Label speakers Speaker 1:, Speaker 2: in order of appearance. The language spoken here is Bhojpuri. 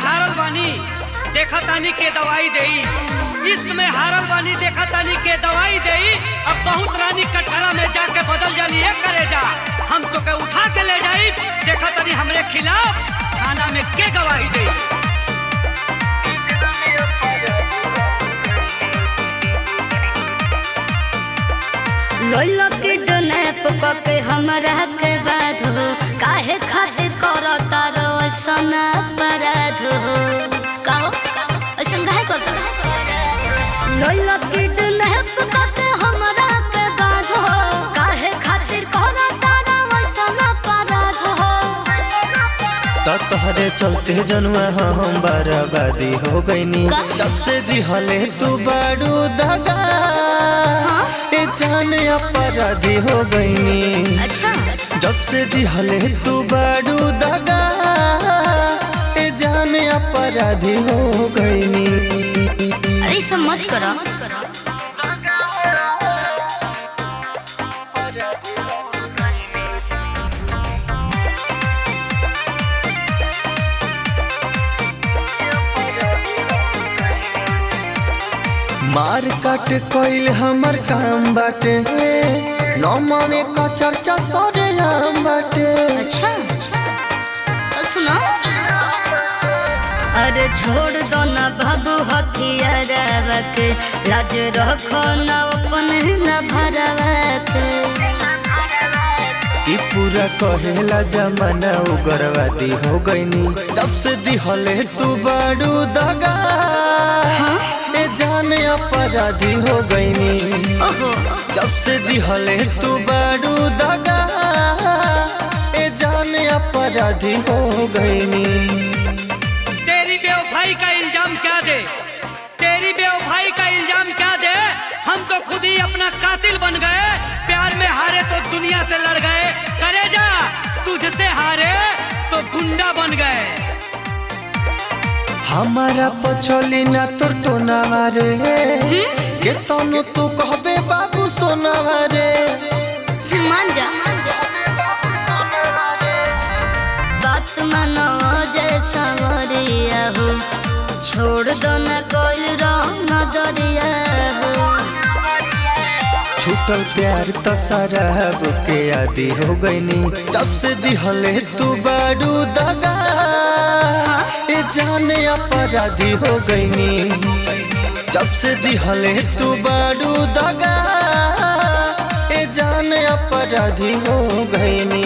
Speaker 1: हारल बानी देखा तानी के दवाई देई, इश्क में हारल बानी देखा तानी के दवाई देई। अब बहुत रानी कटहरा में जाके बदल जानी है करे जा, हम तो के उठा के ले जाई देखा तानी हमरे खिलाफ थाना में के गवाही देई।
Speaker 2: लोइलो किडनैप करके हमरा के बाध हो, काहे खातिर करो तारो ऐसन अपराध हो। कहो ऐसन काहे करता? लोइलो किडनैप करके हमरा के बाध हो, काहे खातिर करो तारो ऐसन अपराध हो।
Speaker 3: तोहरे चलते जनुआ हम बर्बादी हो गईनी, तब से दिहले तू बारू दगा जान अपराधी हो गईनी।
Speaker 2: अच्छा
Speaker 3: जब से दिहले तू बारू दगा जान अपराधी हो गईनी।
Speaker 2: अरे सब मत करो।
Speaker 3: मार काट कोइल हमर काम बाटे, नौमा में का चर्चा सरे हम बाटे।
Speaker 2: अच्छा तो सुनो, अरे छोड़ दो ना बाबू हथियार के, लाज रखो ना अपन न भरवा के।
Speaker 3: ई पूरा कहेला जमाना उग्रवादी हो गईनी, तब से दिहले तू बारू दगा जान अपराधी हो गईनी। जब से दिहले तू बारू दगा जान अपराधी हो गईनी।
Speaker 1: तेरी बेवफाई का इल्जाम क्या दे, तेरी बेवफाई का इल्जाम क्या दे। हम तो खुद ही अपना कातिल बन गए, प्यार में हारे तो दुनिया से लड़ गए। करे जा तुझसे हारे तो गुंडा बन गए।
Speaker 3: हमारा पछोली ना तोर तो ना मारे के तनु तू कहबे बाबू सोना रे।
Speaker 2: मान जा बात मानो जैसा वरिया हो, छोड़ दो ना कोई रंग दरिया हो।
Speaker 3: छूटल प्यार तो शराब के आदि हो गईनी, तब से दिहले तू बारू दगा जान अपराधी हो गईनी। जब से दिहले तू बारू दगा जान अपराधी हो गईनी।